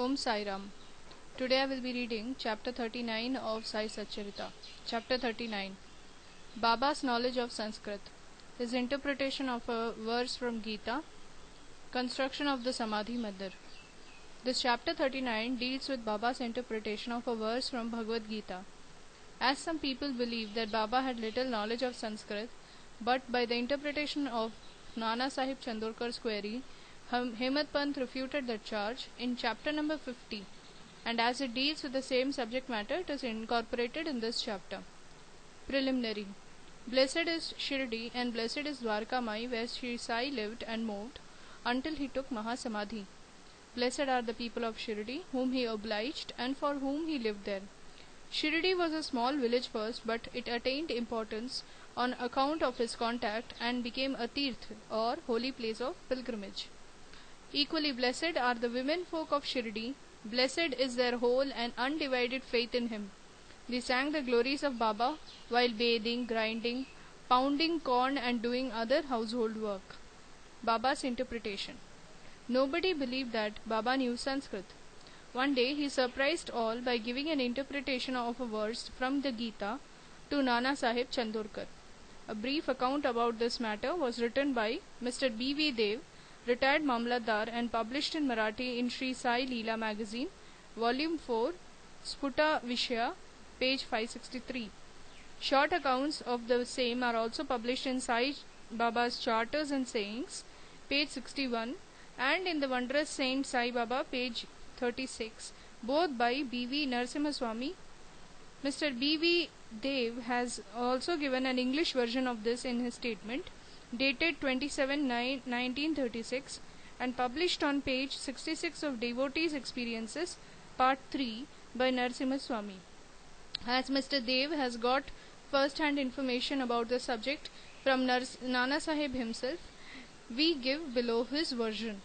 Om Sai Ram. Today I will be reading chapter 39 of Sai Satcharita. Chapter 39. Baba's knowledge of Sanskrit. His interpretation of a verse from Gita. Construction of the Samadhi Mandir. This chapter 39 deals with Baba's interpretation of a verse from Bhagavad Gita. As some people believe that Baba had little knowledge of Sanskrit, but by the interpretation of Nana Sahib Chandorkar's query, Hemad Pant refuted that charge in chapter number 50, and as it deals with the same subject matter, it is incorporated in this chapter. Preliminary. Blessed is Shirdi and blessed is Dwarka Mai, where Sri Sai lived and moved until he took Mahasamadhi. Blessed are the people of Shirdi, whom he obliged and for whom he lived there. Shirdi was a small village first, but it attained importance on account of his contact and became a tirth or holy place of pilgrimage. Equally blessed are the women folk of Shirdi. Blessed is their whole and undivided faith in him. They sang the glories of Baba while bathing, grinding, pounding corn and doing other household work. Baba's interpretation. Nobody believed that Baba knew Sanskrit. One day he surprised all by giving an interpretation of a verse from the Gita to Nana Sahib Chandorkar. A brief account about this matter was written by Mr. B.V. Dev, retired Mamlatdar, and published in Marathi in Sri Sai Leela magazine, volume 4, Sputa Vishaya, page 563. Short accounts of the same are also published in Sai Baba's Charters and Sayings, page 61, and in the Wondrous Saint Sai Baba, page 36, both by B.V. Narasimhaswamy. Mr. B.V. Dev has also given an English version of this in his statement, dated 27/9/1936, and published on page 66 of Devotees' Experiences, part 3, by Narasimhaswamy. As Mr. Dev has got first-hand information about the subject from Nana Sahib himself, we give below his version.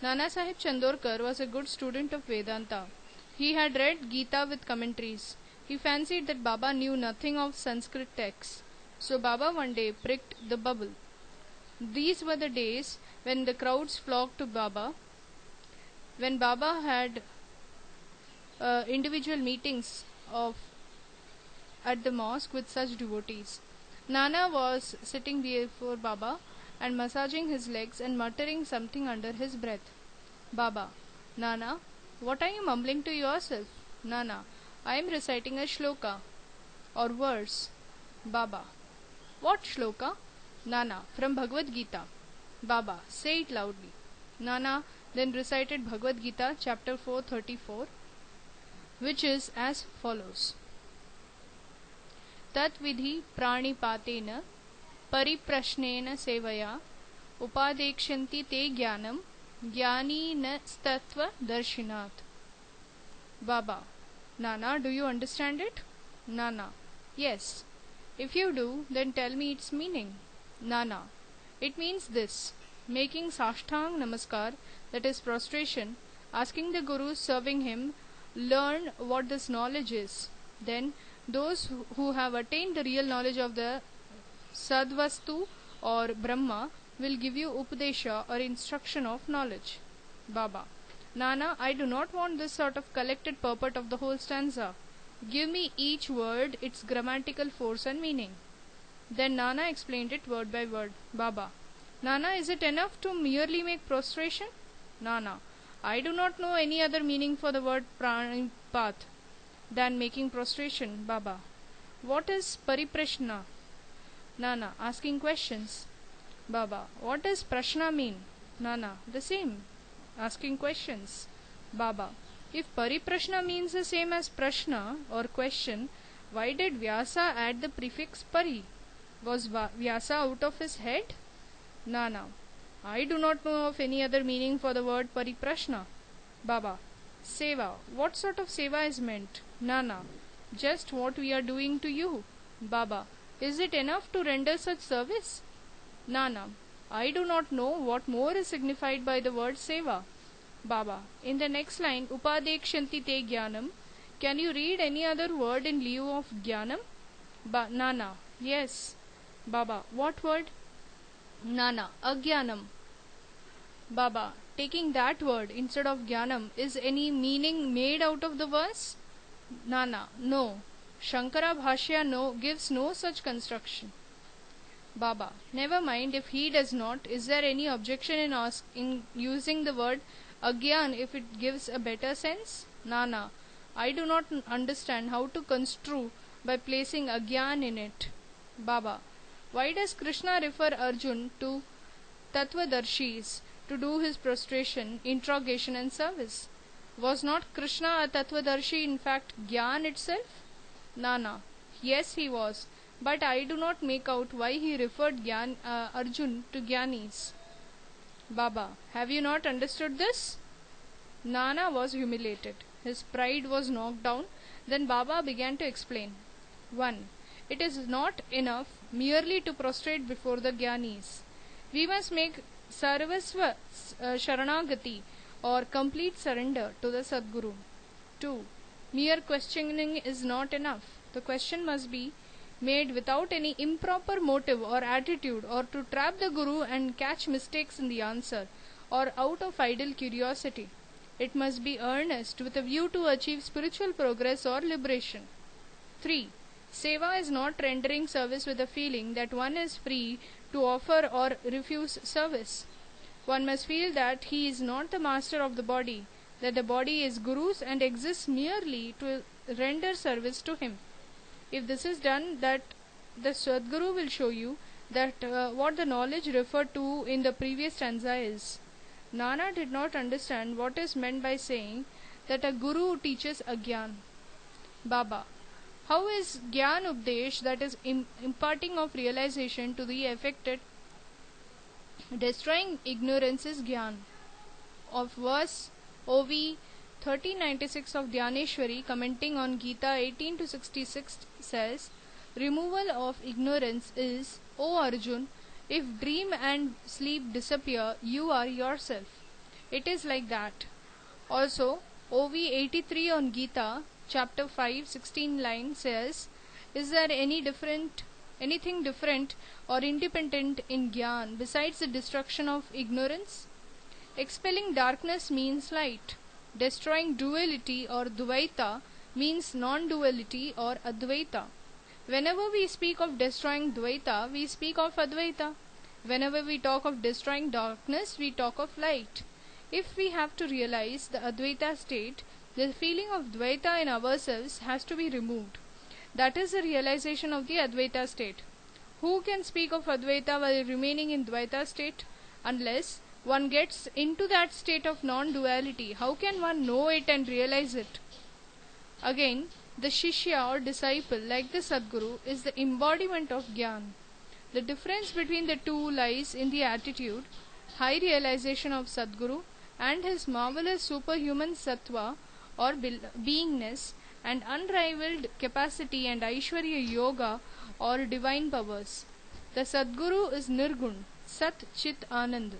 Nana Sahib Chandorkar was a good student of Vedanta. He had read Gita with commentaries. He fancied that Baba knew nothing of Sanskrit texts, so Baba one day pricked the bubble. These were the days when the crowds flocked to Baba, when Baba had individual meetings at the mosque with such devotees. Nana was sitting before Baba and massaging his legs and muttering something under his breath. Baba: Nana, what are you mumbling to yourself? Nana: I am reciting a shloka or verse. Baba: What shloka? Nana: From Bhagavad Gita. Baba: Say it loudly. Nana then recited Bhagavad Gita chapter 434, which is as follows. Tat vidhi pranipatena pariprashnena sevaya upadekshanti te jnanam jnani na statva darshinat. Baba: Nana, do you understand it? Nana: Yes. If you do, then tell me its meaning. Nana: It means this: making Sashtang Namaskar, that is prostration, asking the Guru, serving him, learn what this knowledge is. Then those who have attained the real knowledge of the Sadvastu or Brahma will give you Upadesha or instruction of knowledge. Baba: Nana, I do not want this sort of collected purport of the whole stanza. Give me each word its grammatical force and meaning. Then Nana explained it word by word. Baba: Nana, is it enough to merely make prostration? Nana: I do not know any other meaning for the word pranipat than making prostration. Baba: What is pariprashna? Nana asking questions. Baba: What does prashna mean? Nana: The same, asking questions. Baba: If pariprashna means the same as prashna or question, why did Vyasa add the prefix pari? Was Vyasa out of his head? Nana: I do not know of any other meaning for the word pariprashna. Baba: Seva. What sort of seva is meant? Nana: Just what we are doing to you. Baba: Is it enough to render such service? Nana: I do not know what more is signified by the word seva. Baba: In the next line, upadekshanti te jnanam, can you read any other word in lieu of jnanam? Nana: Yes. Baba: What word? Nana: Ajnanam. Baba: taking that word instead of Jnanam, is any meaning made out of the verse? Nana, no. Shankara Bhashya gives no such construction. Baba, never mind if he does not. Is there any objection in using the word Agyan if it gives a better sense? Nana, I do not understand how to construe by placing Agyan in it. Baba, why does Krishna refer Arjun to Tattvadarshis to do his prostration, interrogation and service? Was not Krishna a Tattvadarshi, in fact Gyan itself? Nana, yes he was, but I do not make out why he referred Arjun to Gyanis. Baba, have you not understood this? Nana was humiliated. His pride was knocked down. Then Baba began to explain. 1. It is not enough merely to prostrate before the Gyanis. We must make Sarvasva Sharanagati or complete surrender to the Sadguru. 2. Mere questioning is not enough. The question must be made without any improper motive or attitude, or to trap the Guru and catch mistakes in the answer, or out of idle curiosity. It must be earnest with a view to achieve spiritual progress or liberation. 3. Seva is not rendering service with a feeling that one is free to offer or refuse service. One must feel that he is not the master of the body, that the body is Guru's and exists merely to render service to him. If this is done, that the Sadguru will show you that what the knowledge referred to in the previous stanza is. Nana did not understand what is meant by saying that a Guru teaches Agyan. Baba, how is Gyan Updesh, that is imparting of realization to the affected, destroying ignorance is Gyan? Of verse OV 1396 of Dhyaneshwari, commenting on Gita 18 to 66, says, removal of ignorance is, O Arjun, if dream and sleep disappear, you are yourself. It is like that. Also, OV 83 on Gita, chapter 5, 16 line says, is there anything different or independent in Gyan besides the destruction of ignorance? Expelling darkness means light. Destroying duality or Dvaita means non-duality or Advaita. Whenever we speak of destroying Dvaita, we speak of Advaita. Whenever we talk of destroying darkness, we talk of light. If we have to realize the Advaita state, the feeling of Dvaita in ourselves has to be removed. That is the realization of the Advaita state. Who can speak of Advaita while remaining in Dvaita state? Unless one gets into that state of non-duality, how can one know it and realize it? Again, the Shishya or disciple, like the Sadguru, is the embodiment of Gyan. The difference between the two lies in the attitude, high realization of Sadguru, and his marvelous superhuman sattva or beingness, and unrivaled capacity and Aishwarya Yoga or divine powers. The Sadguru is Nirgun, Sat Chit Anand.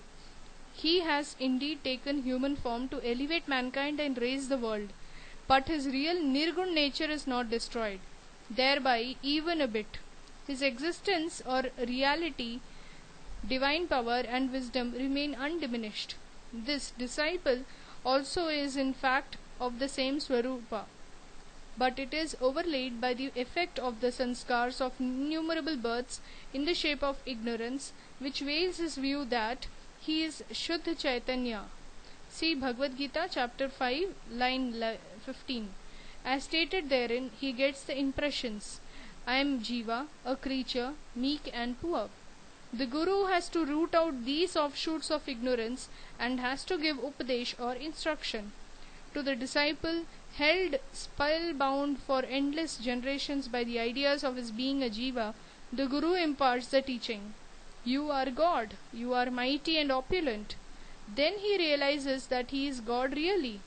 He has indeed taken human form to elevate mankind and raise the world, but his real Nirgun nature is not destroyed, thereby even a bit. His existence or reality, divine power and wisdom remain undiminished. This disciple also is in fact of the same Swarupa, but it is overlaid by the effect of the sanskars of innumerable births in the shape of ignorance, which veils his view that he is Shuddha Chaitanya. See Bhagavad Gita chapter 5 line 15. As stated therein, he gets the impressions, I am Jiva, a creature, meek and poor. The Guru has to root out these offshoots of ignorance and has to give Upadesh or instruction. To the disciple, held spellbound for endless generations by the ideas of his being a Jiva, the Guru imparts the teaching. You are God, you are mighty and opulent. Then he realizes that he is God really.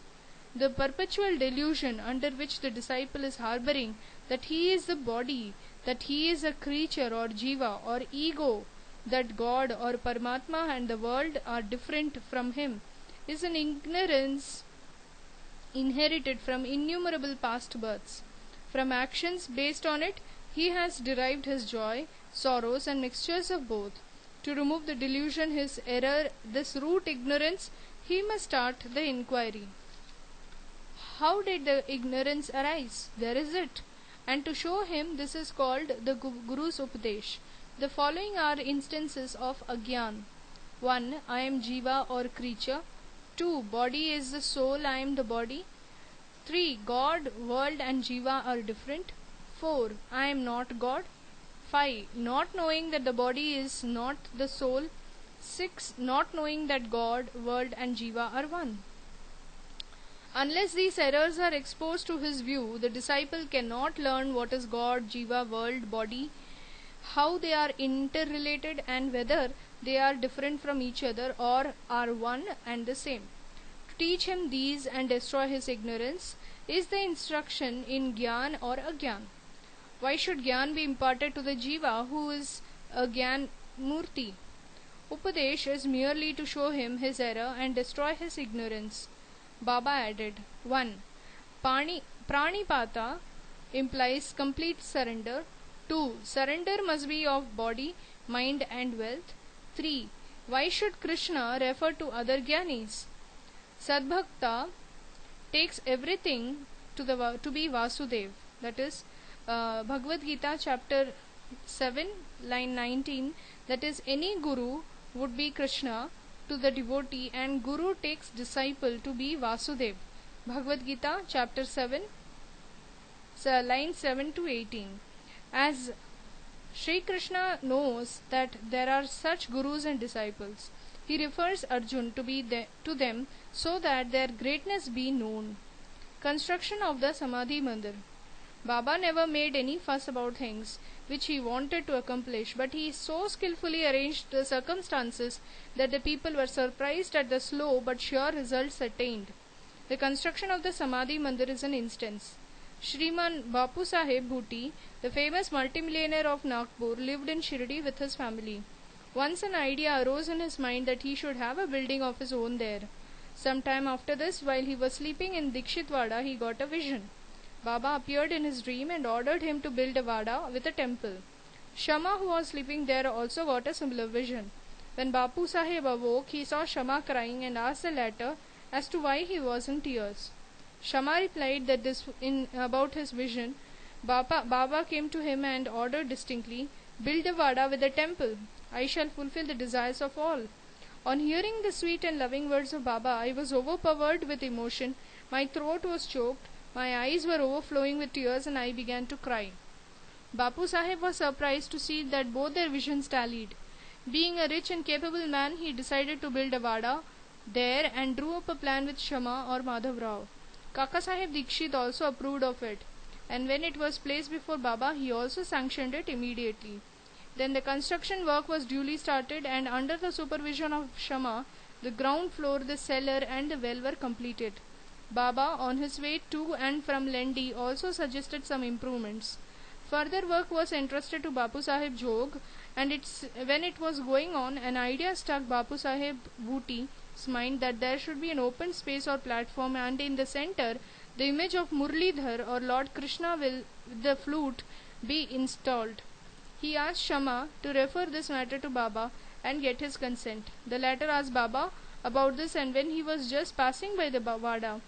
The perpetual delusion under which the disciple is harboring, that he is the body, that he is a creature or Jiva or ego, that God or Paramatma and the world are different from him, is an ignorance inherited from innumerable past births. From actions based on it, he has derived his joy, sorrows and mixtures of both. To remove the delusion, his error, this root ignorance, he must start the inquiry. How did the ignorance arise? There is it. And to show him this is called the Guru's Upadesh. The following are instances of Agyan. 1. I am Jiva or creature. 2. Body is the soul, I am the body. 3. God, world and Jiva are different. 4. I am not God. 5. Not knowing that the body is not the soul. 6. Not knowing that God, world and Jiva are one. Unless these errors are exposed to his view, the disciple cannot learn what is God, Jiva, world, body, how they are interrelated and whether they are different from each other or are one and the same. To teach him these and destroy his ignorance is the instruction in Gyan or Agyan. Why should Gyan be imparted to the Jiva who is a Gyan Murti? Upadesh is merely to show him his error and destroy his ignorance. Baba added, 1. Pranipata implies complete surrender. 2. Surrender must be of body, mind and wealth. 3. Why should Krishna refer to other Gyanis? Sadbhakta takes everything to be Vasudev. That is Bhagavad Gita chapter 7 line 19. That is, any guru would be Krishna to the devotee and Guru takes disciple to be Vasudev. Bhagavad Gita chapter 7 line 7 to 18. As Sri Krishna knows that there are such gurus and disciples, he refers Arjun to them so that their greatness be known. Construction of the Samadhi Mandir. Baba never made any fuss about things which he wanted to accomplish, but he so skillfully arranged the circumstances that the people were surprised at the slow but sure results attained. The construction of the Samadhi Mandir is an instance. Shriman Bapu Saheb Bhuti, the famous multimillionaire of Nagpur, lived in Shirdi with his family. Once an idea arose in his mind that he should have a building of his own there. Some time after this, while he was sleeping in Dikshitwada, he got a vision. Baba appeared in his dream and ordered him to build a vada with a temple. Shama, who was sleeping there, also got a similar vision. When Bapu Saheb awoke, he saw Shama crying and asked the latter as to why he was in tears. Shama replied that about his vision, Baba came to him and ordered distinctly, "Build a vada with a temple. I shall fulfill the desires of all." On hearing the sweet and loving words of Baba, I was overpowered with emotion. My throat was choked. My eyes were overflowing with tears and I began to cry. Bapu Saheb was surprised to see that both their visions tallied. Being a rich and capable man, he decided to build a vada there and drew up a plan with Shama or Madhav Rao. Kaka Saheb Dikshit also approved of it, and when it was placed before Baba, he also sanctioned it immediately. Then the construction work was duly started, and under the supervision of Shama, the ground floor, the cellar and the well were completed. Baba, on his way to and from Lendi, also suggested some improvements. Further work was entrusted to Bapu Saheb Jog, and when it was going on, an idea struck Bapu Saheb Bhuti's mind that there should be an open space or platform, and in the center, the image of Murlidhar or Lord Krishna with the flute be installed. He asked Shama to refer this matter to Baba and get his consent. The latter asked Baba about this, and when he was just passing by the vada,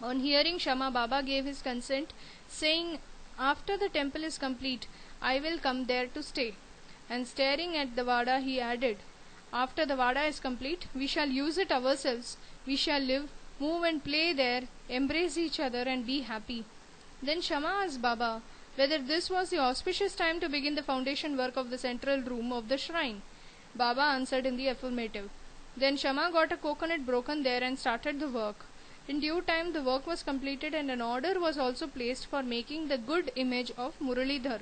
on hearing Shama, Baba gave his consent, saying, "After the temple is complete, I will come there to stay." And staring at the vada, he added, "After the vada is complete, we shall use it ourselves. We shall live, move and play there, embrace each other and be happy." Then Shama asked Baba whether this was the auspicious time to begin the foundation work of the central room of the shrine. Baba answered in the affirmative. Then Shama got a coconut broken there and started the work. In due time the work was completed and an order was also placed for making the good image of Muralidhar.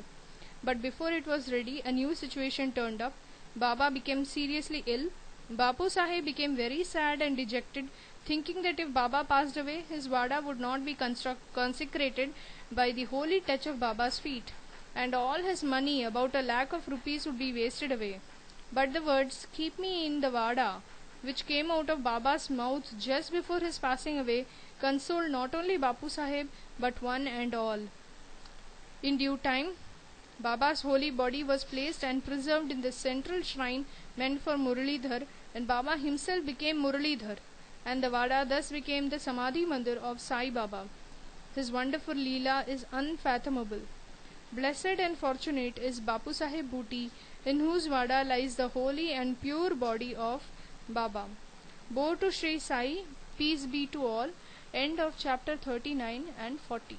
But before it was ready, a new situation turned up. Baba became seriously ill. Bapu Saheb became very sad and dejected, thinking that if Baba passed away, his vada would not be consecrated by the holy touch of Baba's feet, and all his money, about 1,00,000 of rupees, would be wasted away. But the words, "Keep me in the vada," which came out of Baba's mouth just before his passing away, consoled not only Bapu Saheb but one and all. In due time, Baba's holy body was placed and preserved in the central shrine meant for Muralidhar, and Baba himself became Muralidhar. and the Vada thus became the Samadhi Mandir of Sai Baba. His wonderful Leela is unfathomable. Blessed and fortunate is Bapu Sahib Bhuti, in whose Vada lies the holy and pure body of Baba. Bow to Sri Sai, peace be to all. End of chapter 39 and 40.